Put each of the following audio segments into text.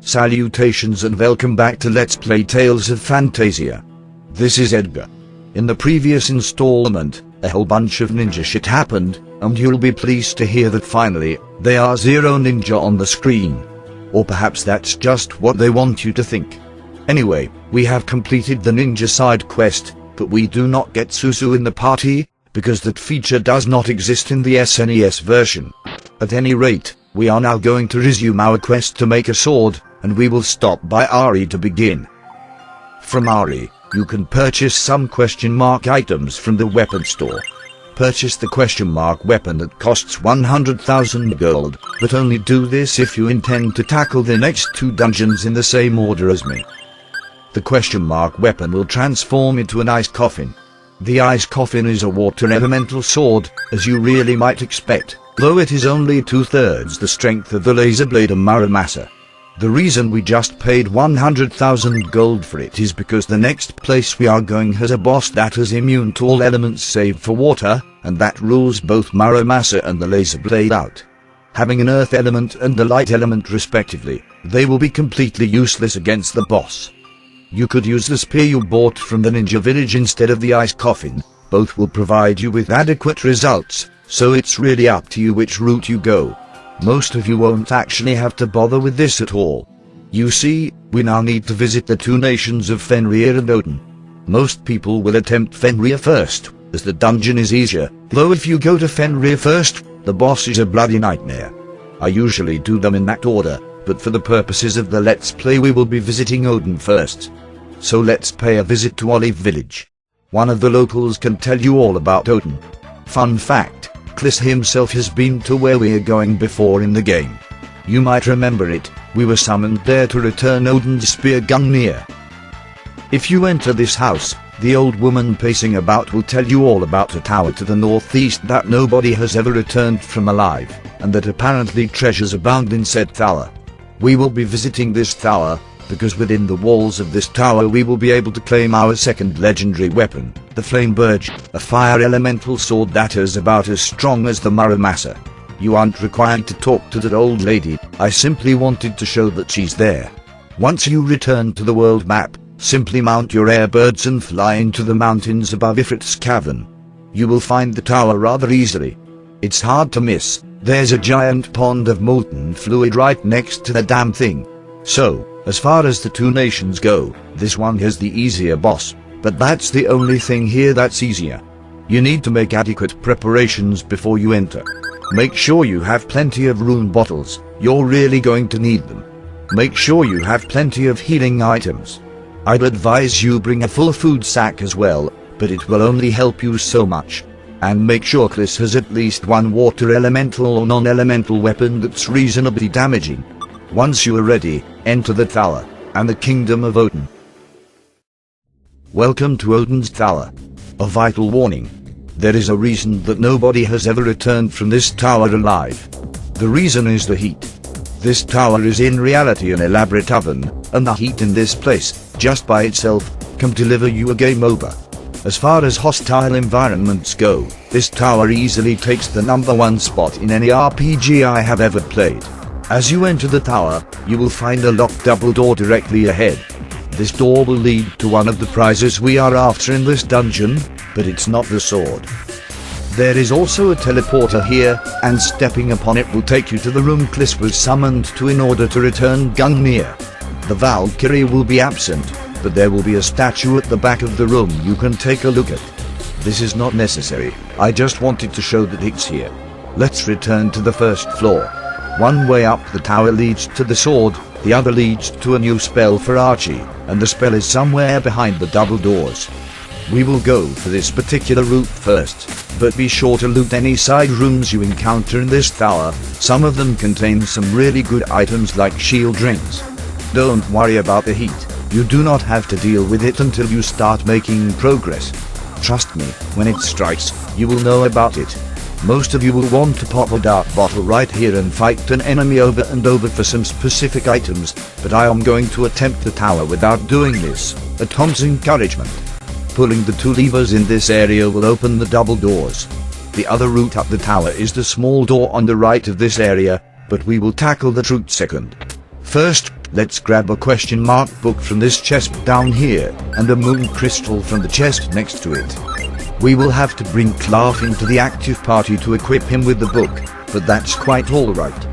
Salutations and welcome back to Let's Play Tales of Phantasia. This is Edgar. In the previous installment, a whole bunch of ninja shit happened, and you'll be pleased to hear that finally, there are 0 ninja on the screen. Or perhaps that's just what they want you to think. Anyway, we have completed the ninja side quest, but we do not get Susu in the party, because that feature does not exist in the SNES version. At any rate, we are now going to resume our quest to make a sword, and we will stop by Ari to begin. From Ari, you can purchase some question mark items from the weapon store. Purchase the question mark weapon that costs 100,000 gold, but only do this if you intend to tackle the next 2 dungeons in the same order as me. The question mark weapon will transform into an ice coffin. The ice coffin is a water elemental sword, as you really might expect, though it is only 2/3 the strength of the laser blade of Muramasa. The reason we just paid 100,000 gold for it is because the next place we are going has a boss that is immune to all elements save for water, and that rules both Muramasa and the laser blade out. Having an earth element and a light element respectively, they will be completely useless against the boss. You could use the spear you bought from the ninja village instead of the ice coffin. Both will provide you with adequate results, so it's really up to you which route you go. Most of you won't actually have to bother with this at all. You see, we now need to visit the 2 nations of Fenrir and Odin. Most people will attempt Fenrir first, as the dungeon is easier, though if you go to Fenrir first, the boss is a bloody nightmare. I usually do them in that order, but for the purposes of the Let's Play we will be visiting Odin first. So let's pay a visit to Olive Village. One of the locals can tell you all about Odin. Fun fact, Kliss himself has been to where we are going before in the game. You might remember it, we were summoned there to return Odin's spear Gungnir. If you enter this house, the old woman pacing about will tell you all about a tower to the northeast that nobody has ever returned from alive, and that apparently treasures abound in said tower. We will be visiting this tower, because within the walls of this tower we will be able to claim our second legendary weapon, the Flame Burge, a fire elemental sword that is about as strong as the Muramasa. You aren't required to talk to that old lady, I simply wanted to show that she's there. Once you return to the world map, simply mount your airbirds and fly into the mountains above Ifrit's cavern. You will find the tower rather easily. It's hard to miss, there's a giant pond of molten fluid right next to the damn thing. So, as far as the 2 nations go, this one has the easier boss, but that's the only thing here that's easier. You need to make adequate preparations before you enter. Make sure you have plenty of rune bottles, you're really going to need them. Make sure you have plenty of healing items. I'd advise you bring a full food sack as well, but it will only help you so much. And make sure Kliss has at least 1 water elemental or non-elemental weapon that's reasonably damaging. Once you are ready, enter the tower, and the kingdom of Odin. Welcome to Odin's tower. A vital warning. There is a reason that nobody has ever returned from this tower alive. The reason is the heat. This tower is in reality an elaborate oven, and the heat in this place, just by itself, can deliver you a game over. As far as hostile environments go, this tower easily takes the #1 spot in any RPG I have ever played. As you enter the tower, you will find a locked double door directly ahead. This door will lead to one of the prizes we are after in this dungeon, but it's not the sword. There is also a teleporter here, and stepping upon it will take you to the room Kliss was summoned to in order to return Gungnir. The Valkyrie will be absent, but there will be a statue at the back of the room you can take a look at. This is not necessary, I just wanted to show that it's here. Let's return to the first floor. One way up the tower leads to the sword, the other leads to a new spell for Archie, and the spell is somewhere behind the double doors. We will go for this particular route first, but be sure to loot any side rooms you encounter in this tower, some of them contain some really good items like shield rings. Don't worry about the heat, you do not have to deal with it until you start making progress. Trust me, when it strikes, you will know about it. Most of you will want to pop a dark bottle right here and fight an enemy over and over for some specific items, but I am going to attempt the tower without doing this, at Tom's encouragement. Pulling the 2 levers in this area will open the double doors. The other route up the tower is the small door on the right of this area, but we will tackle that route second. First, let's grab a question mark book from this chest down here, and a moon crystal from the chest next to it. We will have to bring Clark into the active party to equip him with the book, but that's quite alright.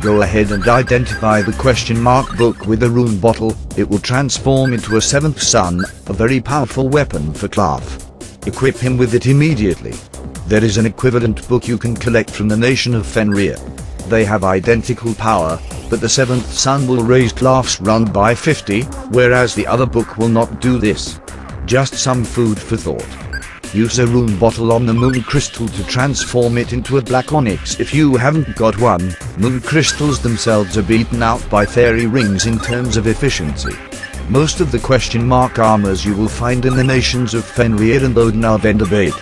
Go ahead and identify the question mark book with the rune bottle. It will transform into a seventh sun, a very powerful weapon for Clark. Equip him with it immediately. There is an equivalent book you can collect from the nation of Fenrir. They have identical power, but the seventh sun will raise Clark's run by 50, whereas the other book will not do this. Just some food for thought. Use a rune bottle on the moon crystal to transform it into a black onyx if you haven't got one. Moon crystals themselves are beaten out by fairy rings in terms of efficiency. Most of the question mark armors you will find in the nations of Fenrir and Odin are vendor-based.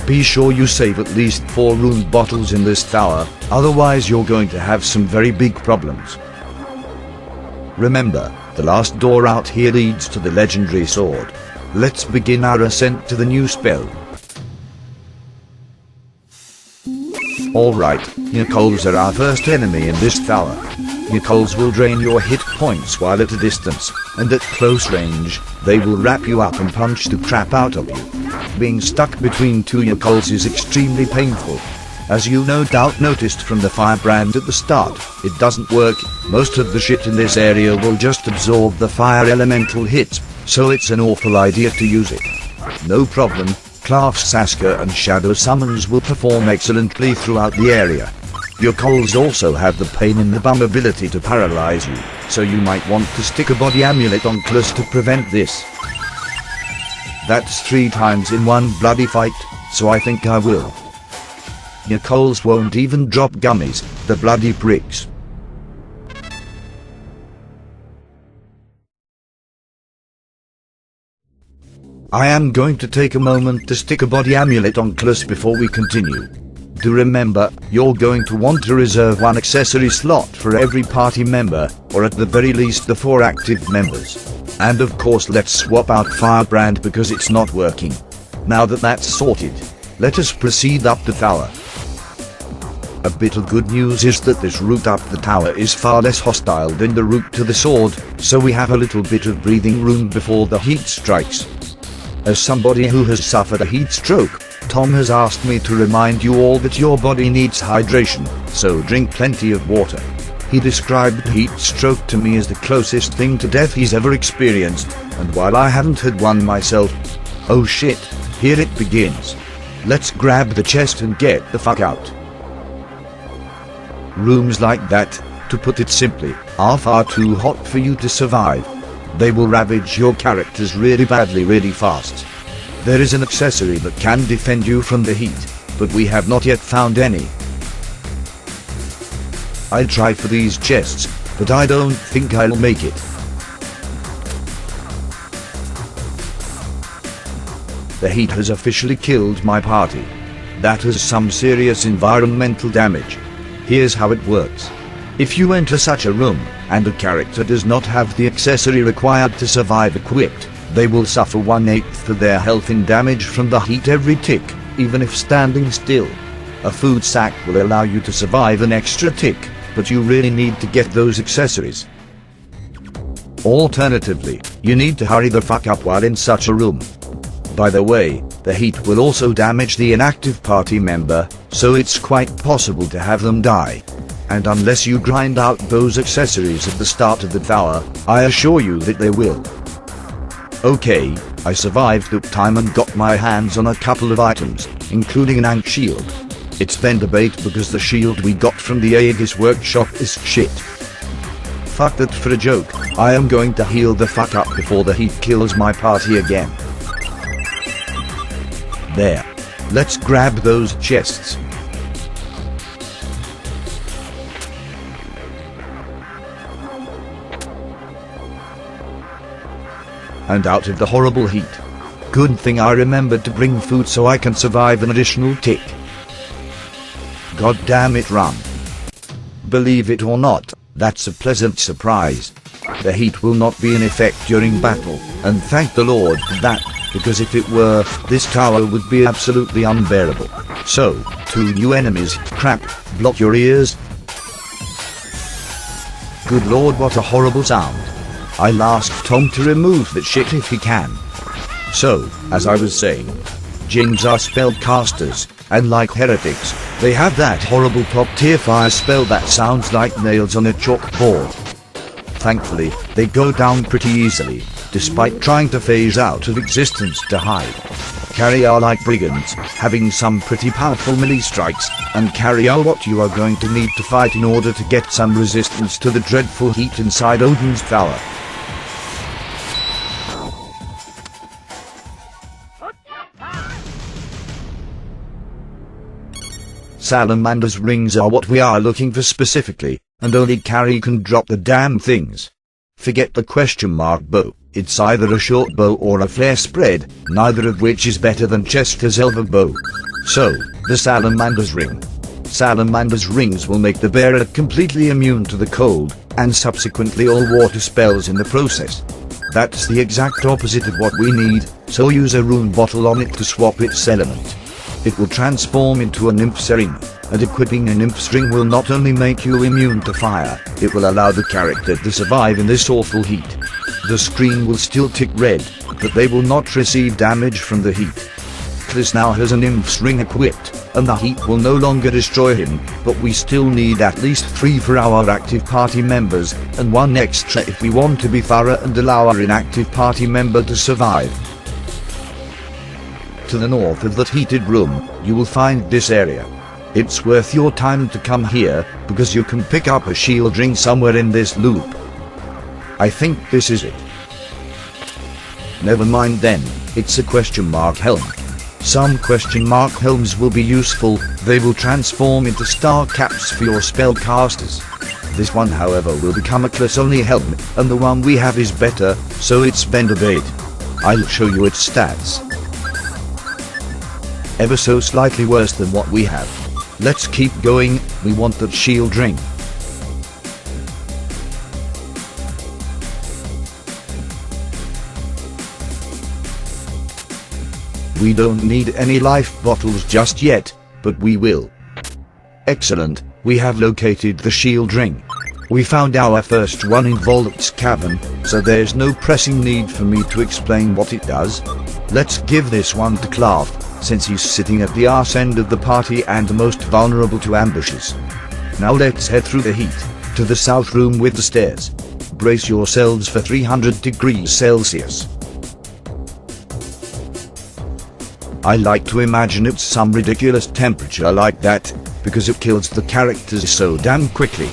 Be sure you save at least 4 rune bottles in this tower, otherwise you're going to have some very big problems. Remember, the last door out here leads to the legendary sword. Let's begin our ascent to the new spell. Alright, Nichols are our first enemy in this tower. Nichols will drain your hit points while at a distance, and at close range, they will wrap you up and punch the crap out of you. Being stuck between two Nichols is extremely painful. As you no doubt noticed from the firebrand at the start, it doesn't work. Most of the shit in this area will just absorb the fire elemental hits, so it's an awful idea to use it. No problem, Clark's Saska and Shadow Summons will perform excellently throughout the area. Your Coals also have the pain in the bum ability to paralyze you, so you might want to stick a body amulet on Klus to prevent this. That's 3 times in one bloody fight, so I think I will. Your Coals won't even drop gummies, the bloody pricks. I am going to take a moment to stick a body amulet on Klus before we continue. Do remember, you're going to want to reserve 1 accessory slot for every party member, or at the very least the 4 active members. And of course let's swap out Firebrand because it's not working. Now that that's sorted, let us proceed up the tower. A bit of good news is that this route up the tower is far less hostile than the route to the sword, so we have a little bit of breathing room before the heat strikes. As somebody who has suffered a heat stroke, Tom has asked me to remind you all that your body needs hydration, so drink plenty of water. He described heat stroke to me as the closest thing to death he's ever experienced, and while I haven't had one myself... Oh shit, here it begins. Let's grab the chest and get the fuck out. Rooms like that, to put it simply, are far too hot for you to survive. They will ravage your characters really badly really fast. There is an accessory that can defend you from the heat, but we have not yet found any. I'll try for these chests, but I don't think I'll make it. The heat has officially killed my party. That has some serious environmental damage. Here's how it works. If you enter such a room, and a character does not have the accessory required to survive equipped, they will suffer 1/8 of their health in damage from the heat every tick, even if standing still. A food sack will allow you to survive an extra tick, but you really need to get those accessories. Alternatively, you need to hurry the fuck up while in such a room. By the way, the heat will also damage the inactive party member, so it's quite possible to have them die. And unless you grind out those accessories at the start of the tower, I assure you that they will. Okay, I survived that time and got my hands on a couple of items, including an Ankh shield. It's then debate because the shield we got from the Aegis workshop is shit. Fuck that for a joke, I am going to heal the fuck up before the heat kills my party again. There. Let's grab those chests. And out of the horrible heat. Good thing I remembered to bring food so I can survive an additional tick. God damn it, run. Believe it or not, that's a pleasant surprise. The heat will not be in effect during battle, and thank the Lord for that, because if it were, this tower would be absolutely unbearable. So, 2 new enemies, crap, block your ears. Good lord, what a horrible sound. I'll ask Tom to remove that shit if he can. So, as I was saying, Jinns are spellcasters, and like heretics, they have that horrible top tier fire spell that sounds like nails on a chalkboard. Thankfully, they go down pretty easily, despite trying to phase out of existence to hide. Carry are like brigands, having some pretty powerful melee strikes, and carry are what you are going to need to fight in order to get some resistance to the dreadful heat inside Odin's tower. Salamander's rings are what we are looking for specifically, and only carry can drop the damn things. Forget the question mark bow, it's either a short bow or a flare spread, neither of which is better than Chester's elbow bow. So, the Salamander's ring. Salamander's rings will make the bearer completely immune to the cold, and subsequently all water spells in the process. That's the exact opposite of what we need, so use a rune bottle on it to swap its element. It will transform into a nymph's ring, and equipping a nymph's ring will not only make you immune to fire, it will allow the character to survive in this awful heat. The screen will still tick red, but they will not receive damage from the heat. Chris now has a nymph's ring equipped, and the heat will no longer destroy him, but we still need at least 3 for our active party members, and 1 extra if we want to be thorough and allow our inactive party member to survive. To the north of that heated room, you will find this area. It's worth your time to come here, because you can pick up a shield ring somewhere in this loop. I think this is it. Never mind then, it's a question mark helm. Some question mark helms will be useful, they will transform into star caps for your spellcasters. This one however will become a class only helm, and the one we have is better, so it's vendor bait. I'll show you its stats. Ever so slightly worse than what we have. Let's keep going, we want that shield ring. We don't need any life bottles just yet, but we will. Excellent, we have located the shield ring. We found our first one in Volt's cavern, so there's no pressing need for me to explain what it does. Let's give this one to Clav, since he's sitting at the arse end of the party and most vulnerable to ambushes. Now let's head through the heat, to the south room with the stairs. Brace yourselves for 300 degrees Celsius. I like to imagine it's some ridiculous temperature like that, because it kills the characters so damn quickly.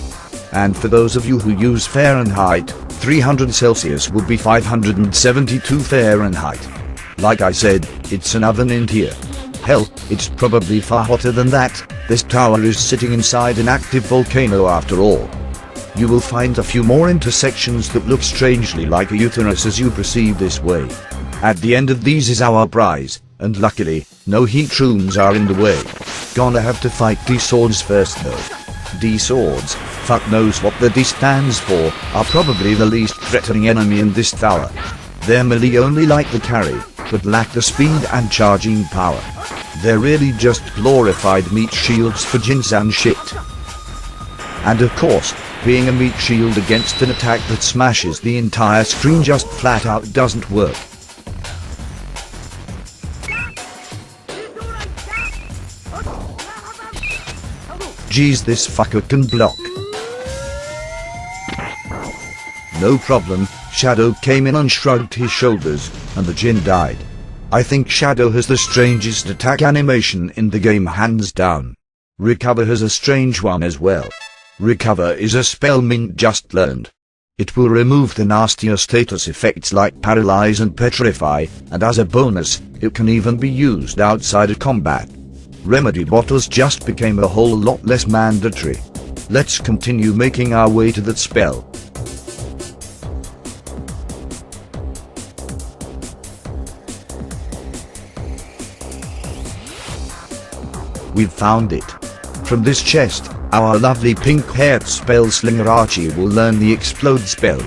And for those of you who use Fahrenheit, 300 Celsius would be 572 Fahrenheit. Like I said, it's an oven in here. Hell, it's probably far hotter than that, this tower is sitting inside an active volcano after all. You will find a few more intersections that look strangely like a uterus as you proceed this way. At the end of these is our prize, and luckily, no heat rooms are in the way. Gonna have to fight D-swords first though. D-swords, fuck knows what the D stands for, are probably the least threatening enemy in this tower. They're melee only like the carry, but lack the speed and charging power. They're really just glorified meat shields for Jinns and shit. And of course, being a meat shield against an attack that smashes the entire screen just flat out doesn't work. Geez, this fucker can block. No problem, Shadow came in and shrugged his shoulders, and the Jinn died. I think Shadow has the strangest attack animation in the game hands down. Recover has a strange one as well. Recover is a spell Mint just learned. It will remove the nastier status effects like Paralyze and Petrify, and as a bonus, it can even be used outside of combat. Remedy bottles just became a whole lot less mandatory. Let's continue making our way to that spell. We've found it. From this chest, our lovely pink-haired spell slinger Archie will learn the Explode spell.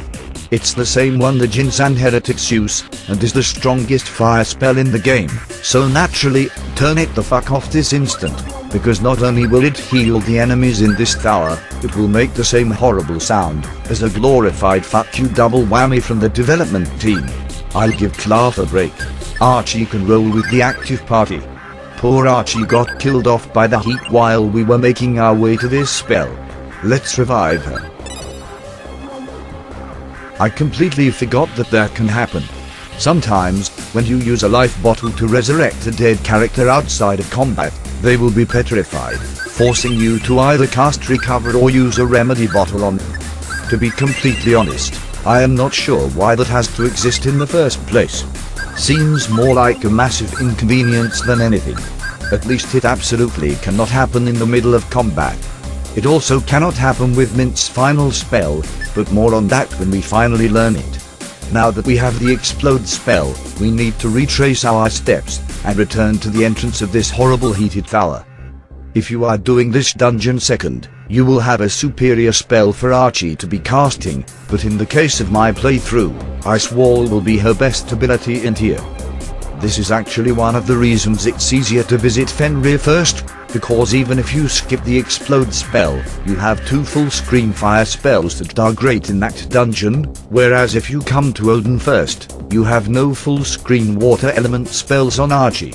It's the same one the Jinns and Heretics use, and is the strongest fire spell in the game, so naturally, turn it the fuck off this instant, because not only will it heal the enemies in this tower, it will make the same horrible sound as a glorified fuck you double whammy from the development team. I'll give Clark a break. Archie can roll with the active party. Poor Archie got killed off by the heat while we were making our way to this spell. Let's revive her. I completely forgot that can happen. Sometimes, when you use a life bottle to resurrect a dead character outside of combat, they will be petrified, forcing you to either cast recover or use a remedy bottle on them. To be completely honest, I am not sure why that has to exist in the first place. Seems more like a massive inconvenience than anything. At least it absolutely cannot happen in the middle of combat. It also cannot happen with Mint's final spell, but more on that when we finally learn it. Now that we have the explode spell, we need to retrace our steps and return to the entrance of this horrible heated tower. If you are doing this dungeon second, you will have a superior spell for Archie to be casting, but in the case of my playthrough, Ice Wall will be her best ability in here. This is actually one of the reasons it's easier to visit Fenrir first, because even if you skip the explode spell, you have 2 full screen fire spells that are great in that dungeon, whereas if you come to Odin first, you have no full screen water element spells on Archie.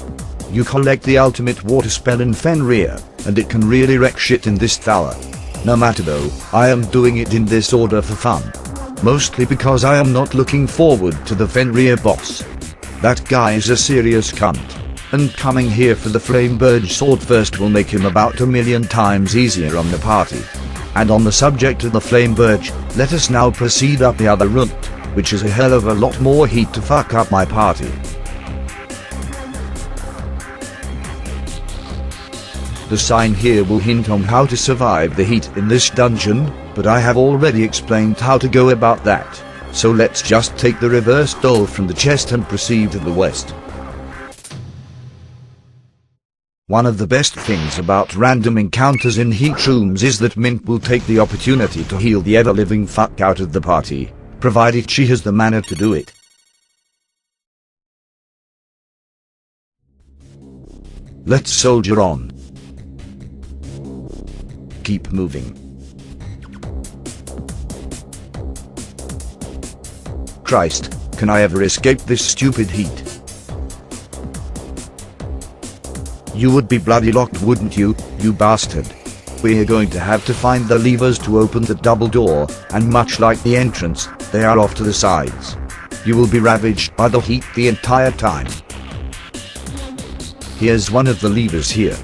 You collect the ultimate water spell in Fenrir, and it can really wreck shit in this tower. No matter though, I am doing it in this order for fun. Mostly because I am not looking forward to the Fenrir boss. That guy is a serious cunt, and coming here for the Flamebird sword first will make him about 1,000,000 times easier on the party. And on the subject of the Flamebird, let us now proceed up the other route, which is a hell of a lot more heat to fuck up my party. The sign here will hint on how to survive the heat in this dungeon, but I have already explained how to go about that. So let's just take the reverse door from the chest and proceed to the west. One of the best things about random encounters in heat rooms is that Mint will take the opportunity to heal the ever-living fuck out of the party, provided she has the mana to do it. Let's soldier on. Keep moving. Christ, can I ever escape this stupid heat? You would be bloody locked, wouldn't you, you bastard? We're going to have to find the levers to open the double door, and much like the entrance, they are off to the sides. You will be ravaged by the heat the entire time. Here's one of the levers here.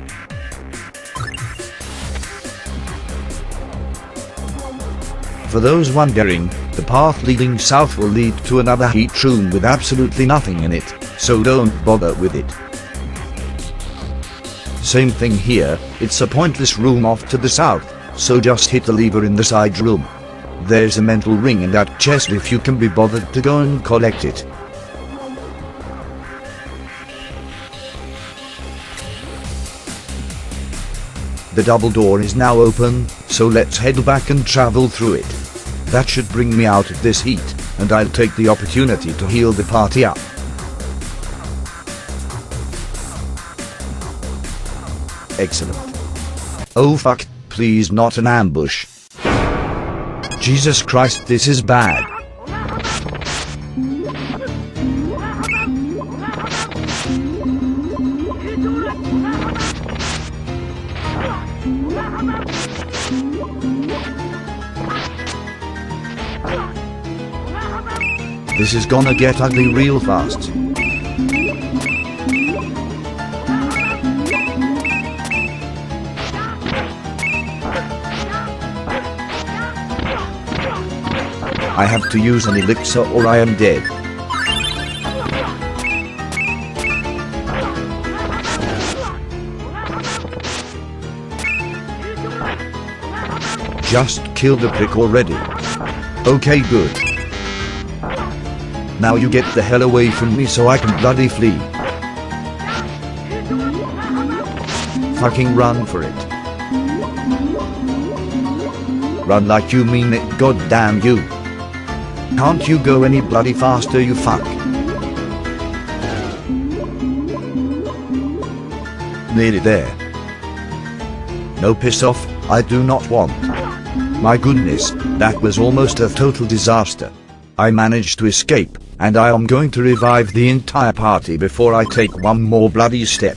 For those wondering, the path leading south will lead to another heat room with absolutely nothing in it, so don't bother with it. Same thing here, it's a pointless room off to the south, so just hit the lever in the side room. There's a mental ring in that chest if you can be bothered to go and collect it. The double door is now open, so let's head back and travel through it. That should bring me out of this heat, and I'll take the opportunity to heal the party up. Excellent. Oh fuck, please not an ambush. Jesus Christ, this is bad. This is gonna get ugly real fast. I have to use an elixir or I am dead. Just killed the prick already. Okay, good. Now you get the hell away from me so I can bloody flee. Fucking run for it. Run like you mean it, goddamn you. Can't you go any bloody faster, you fuck? Nearly there. No, piss off, I do not want. My goodness, that was almost a total disaster. I managed to escape, and I am going to revive the entire party before I take one more bloody step.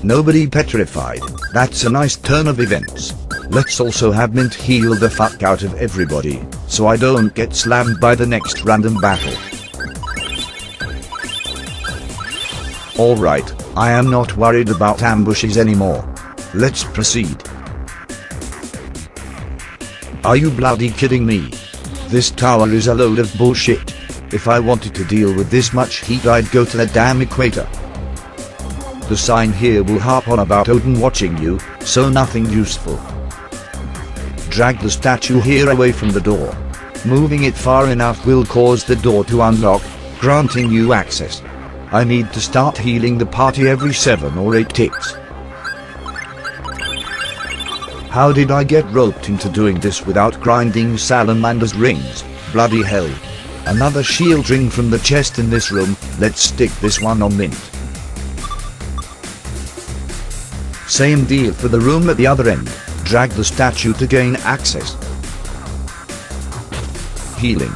Nobody petrified. That's a nice turn of events. Let's also have Mint heal the fuck out of everybody, so I don't get slammed by the next random battle. Alright, I am not worried about ambushes anymore. Let's proceed. Are you bloody kidding me? This tower is a load of bullshit. If I wanted to deal with this much heat, I'd go to the damn equator. The sign here will harp on about Odin watching you, so nothing useful. Drag the statue here away from the door. Moving it far enough will cause the door to unlock, granting you access. I need to start healing the party every 7 or 8 ticks. How did I get roped into doing this without grinding salamander's rings? Bloody hell. Another shield ring from the chest in this room. Let's stick this one on Mint. Same deal for the room at the other end. Drag the statue to gain access. Healing.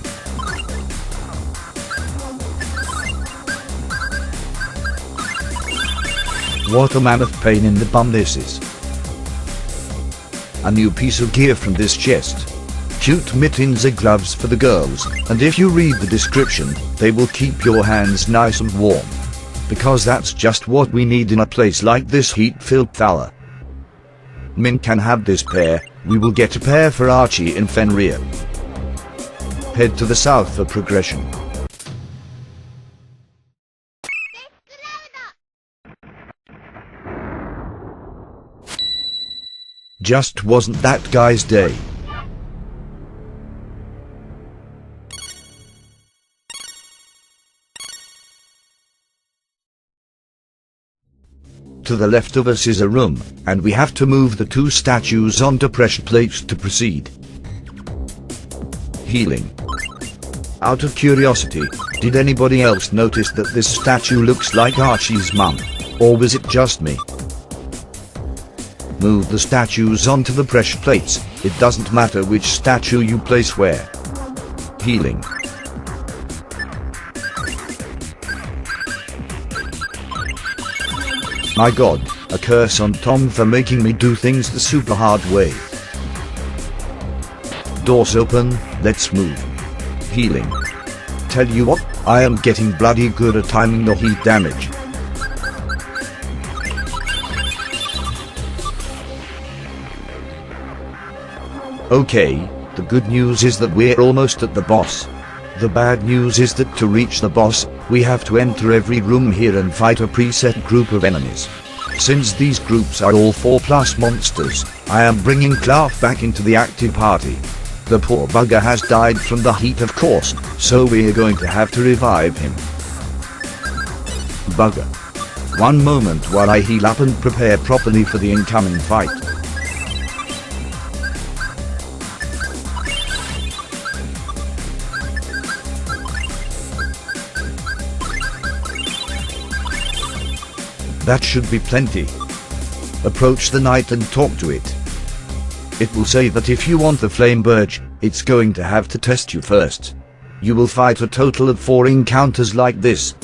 What a mammoth pain in the bum this is. A new piece of gear from this chest. Cute mittens and gloves for the girls, and if you read the description, they will keep your hands nice and warm. Because that's just what we need in a place like this heat-filled tower. Min can have this pair. We will get a pair for Archie in Fenrir. Head to the south for progression. Just wasn't that guy's day. To the left of us is a room, and we have to move the 2 statues onto pressure plates to proceed. Healing. Out of curiosity, did anybody else notice that this statue looks like Archie's mum? Or was it just me? Move the statues onto the pressure plates. It doesn't matter which statue you place where. Healing. My god, a curse on Tom for making me do things the super hard way. Doors open, let's move. Healing. Tell you what, I am getting bloody good at timing the heat damage. Okay, the good news is that we're almost at the boss. The bad news is that to reach the boss, we have to enter every room here and fight a preset group of enemies. Since these groups are all 4+ monsters, I am bringing Clark back into the active party. The poor bugger has died from the heat, of course, so we're going to have to revive him. Bugger. One moment while I heal up and prepare properly for the incoming fight. That should be plenty. Approach the knight and talk to it. It will say that if you want the flame badge, it's going to have to test you first. You will fight a total of 4 encounters like this.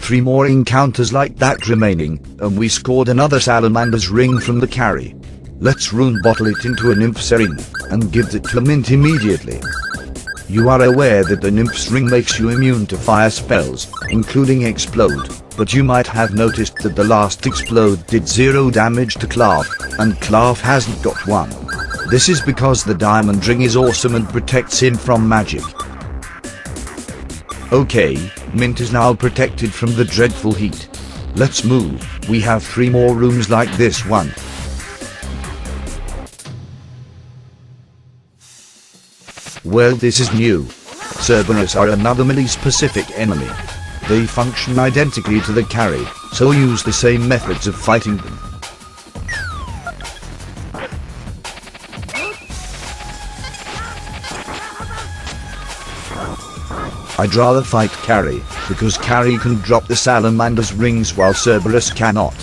3 more encounters like that remaining, and we scored another Salamander's ring from the carry. Let's rune bottle it into a nymph's ring, and give it to a mint immediately. You are aware that the nymph's ring makes you immune to fire spells, including explode, but you might have noticed that the last explode did 0 damage to Clav, and Clav hasn't got one. This is because the diamond ring is awesome and protects him from magic. Okay, Mint is now protected from the dreadful heat. Let's move, we have 3 more rooms like this one. Well, this is new. Cerberus are another melee-specific enemy. They function identically to the carry, so use the same methods of fighting them. I'd rather fight carry, because carry can drop the Salamander's rings while Cerberus cannot.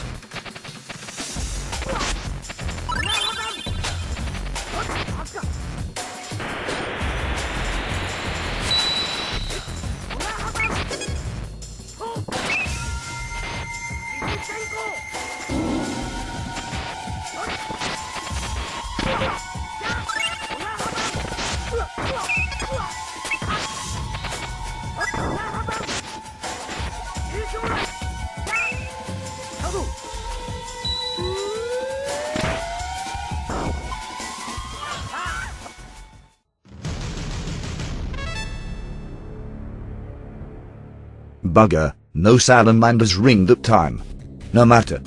Bugger, no Salamander's ring that time. No matter.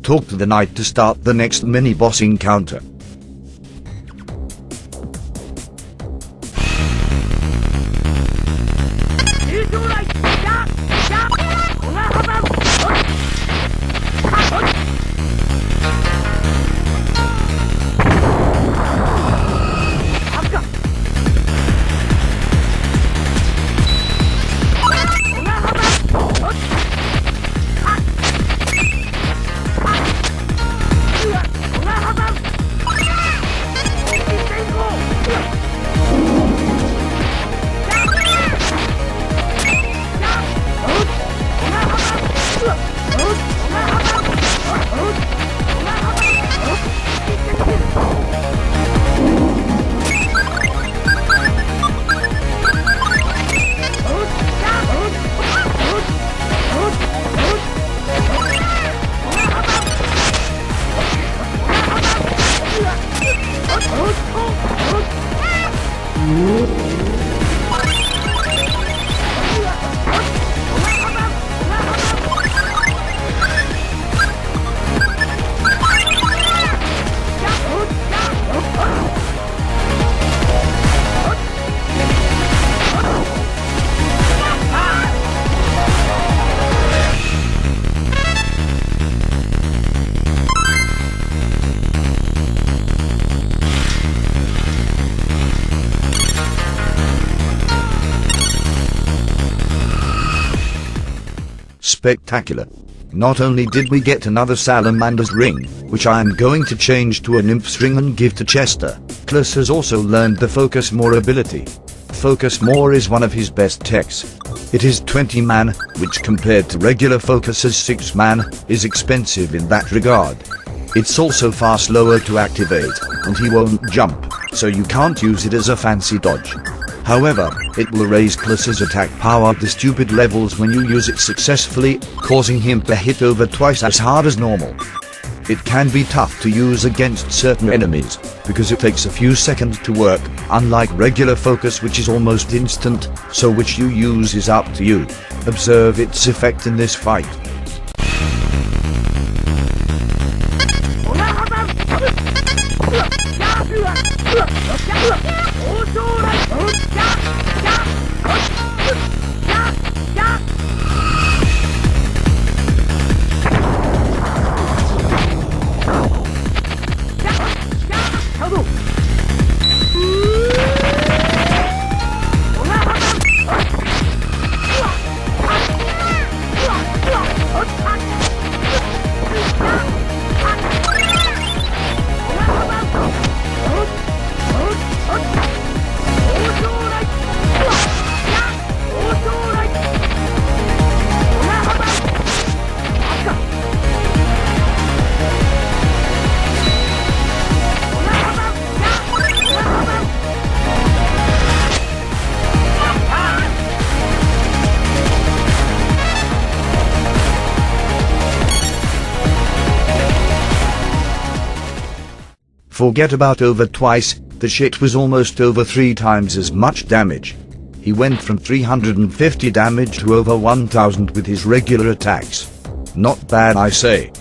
Talk to the knight to start the next mini-boss encounter. Spectacular. Not only did we get another Salamander's ring, which I am going to change to a nymph's ring and give to Chester, Klus has also learned the Focus More ability. Focus More is one of his best techs. It is 20 mana, which compared to regular Focus's 6 mana, is expensive in that regard. It's also far slower to activate, and he won't jump, so you can't use it as a fancy dodge. However, it will raise Klus's attack power to stupid levels when you use it successfully, causing him to hit over twice as hard as normal. It can be tough to use against certain enemies, because it takes a few seconds to work, unlike regular focus which is almost instant, so which you use is up to you. Observe its effect in this fight. Forget about over twice, the shit was almost over 3 times as much damage. He went from 350 damage to over 1000 with his regular attacks. Not bad, I say.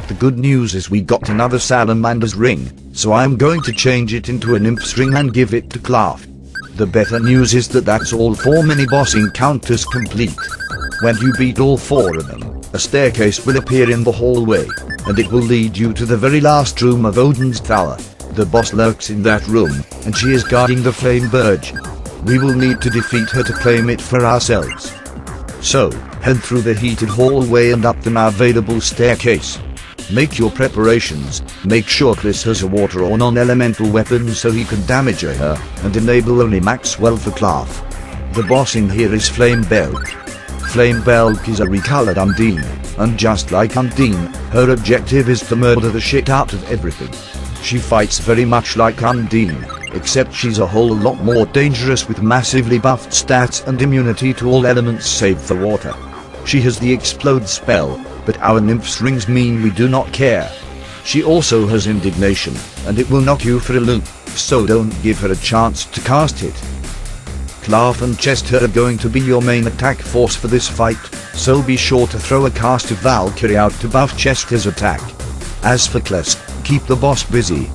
The good news is we got another Salamander's ring, so I'm going to change it into an Imp's ring and give it to Clav. The better news is that that's all 4 mini-boss encounters complete. When you beat all 4 of them, a staircase will appear in the hallway, and it will lead you to the very last room of Odin's tower. The boss lurks in that room, and she is guarding the flame burge. We will need to defeat her to claim it for ourselves. So, head through the heated hallway and up the now available staircase. Make your preparations, make sure Chris has a water or non-elemental weapon so he can damage her, and enable only Maxwell for Clav. The boss in here is Flame Belk. Flame Belk is a recolored Undine, and just like Undine, her objective is to murder the shit out of everything. She fights very much like Undine, except she's a whole lot more dangerous with massively buffed stats and immunity to all elements save for water. She has the Explode spell, but our nymph's rings mean we do not care. She also has Indignation, and it will knock you for a loop, so don't give her a chance to cast it. Clav and Chester are going to be your main attack force for this fight, so be sure to throw a cast of Valkyrie out to buff Chester's attack. As for Klest, keep the boss busy.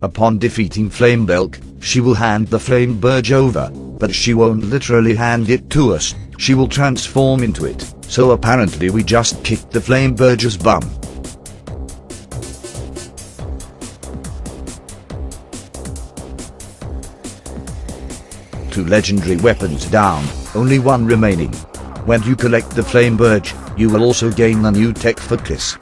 Upon defeating Flame Belk, she will hand the Flame Burge over, but she won't literally hand it to us, she will transform into it, so apparently we just kicked the Flame Burge's bum. Two legendary weapons down, only one remaining. When you collect the Flame Burge, you will also gain a new tech for Chris.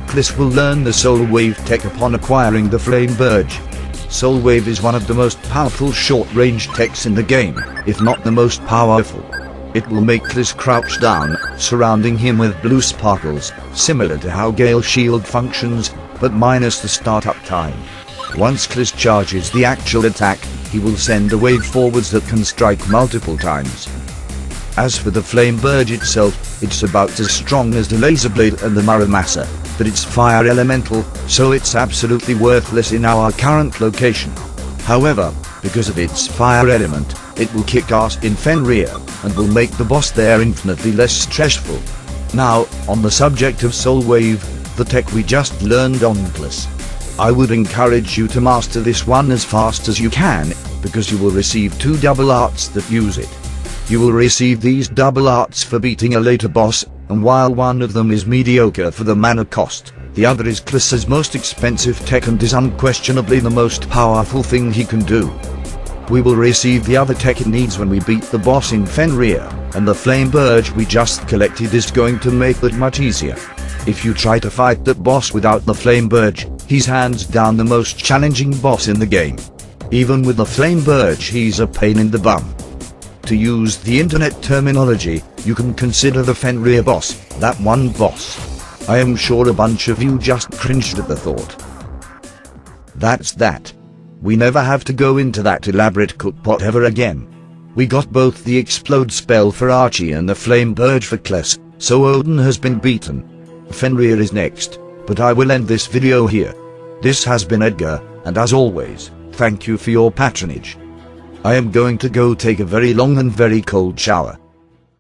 Chris will learn the Soul Wave tech upon acquiring the Flame Burge. Soul Wave is one of the most powerful short-range techs in the game, if not the most powerful. It will make Kliss crouch down, surrounding him with blue sparkles, similar to how Gale Shield functions, but minus the startup time. Once Kliss charges the actual attack, he will send a wave forwards that can strike multiple times. As for the Flame Burge itself, it's about as strong as the Laser Blade and the Muramasa, but it's fire elemental, so it's absolutely worthless in our current location. However, because of its fire element, it will kick ass in Fenrir, and will make the boss there infinitely less stressful. Now, on the subject of Soul Wave, the tech we just learned on Kliss, I would encourage you to master this one as fast as you can, because you will receive 2 double arts that use it. You will receive these double arts for beating a later boss, and while one of them is mediocre for the mana cost, the other is Kliss's most expensive tech and is unquestionably the most powerful thing he can do. We will receive the other tech it needs when we beat the boss in Fenrir, and the Flame Burge we just collected is going to make that much easier. If you try to fight that boss without the Flame Burge, he's hands down the most challenging boss in the game. Even with the Flame Burge, he's a pain in the bum. To use the internet terminology, you can consider the Fenrir boss, that one boss. I am sure a bunch of you just cringed at the thought. That's that. We never have to go into that elaborate cookpot ever again. We got both the Explode spell for Archie and the Flame Burge for Kliss, so Odin has been beaten. Fenrir is next, but I will end this video here. This has been Edgar, and as always, thank you for your patronage. I am going to go take a very long and very cold shower.